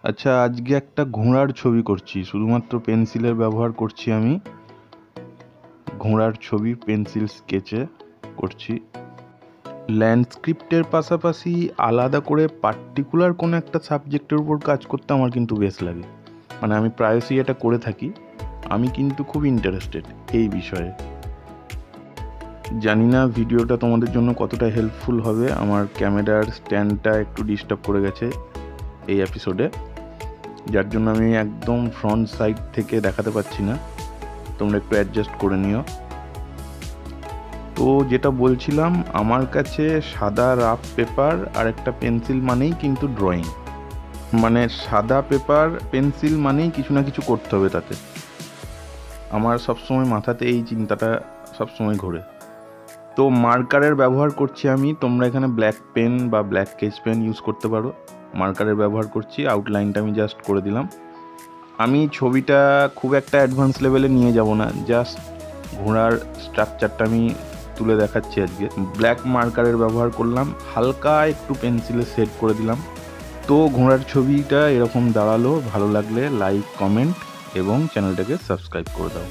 আচ্ছা, আজকে একটা ঘোড়ার ছবি করছি, শুধুমাত্র পেন্সিলের ব্যবহার করছি আমি। ঘোড়ার ছবি পেন্সিল স্কেচে করছি। ল্যান্ডস্ক্রিপ্টের পাশাপাশি আলাদা করে পার্টিকুলার কোনো একটা সাবজেক্টের উপর কাজ করতে আমার কিন্তু বেশ লাগে। মানে আমি প্রায়শই এটা করে থাকি। আমি কিন্তু খুব ইন্টারেস্টেড এই বিষয়ে। জানি না ভিডিওটা তোমাদের জন্য কতটা হেল্পফুল হবে। আমার ক্যামেরার স্ট্যান্ডটা একটু ডিস্টার্ব করে গেছে এই এপিসোডে, যার জন্য আমি একদম ফ্রন্ট সাইড থেকে দেখাতে পাচ্ছি না। তোমরা একটু অ্যাডজাস্ট করে নিও। তো যেটা বলছিলাম, আমার কাছে সাদা রাফ পেপার আর একটা পেন্সিল মানেই কিন্তু ড্রয়িং। মানে সাদা পেপার পেন্সিল মানেই কিছু না কিছু করতে হবে তাতে। আমার সবসময় মাথাতে এই চিন্তাটা সবসময় ঘোরে। তো মার্কারের ব্যবহার করছি আমি। তোমরা এখানে ব্ল্যাক পেন বা ব্ল্যাক স্কেচ পেন ইউজ করতে পারো। মার্কারের ব্যবহার করছি, আউটলাইনটা আমি জাস্ট করে দিলাম। আমি ছবিটা খুব একটা অ্যাডভান্স লেভেলে নিয়ে যাব না, জাস্ট ঘোড়ার স্ট্রাকচারটা আমি তুলে দেখাচ্ছি আজকে। ব্ল্যাক মার্কারের ব্যবহার করলাম, হালকা একটু পেন্সিলে সেট করে দিলাম। তো ঘোড়ার ছবিটা এরকম দাঁড়ালো। ভালো লাগলে লাইক, কমেন্ট এবং চ্যানেলটাকে সাবস্ক্রাইব করে দাও।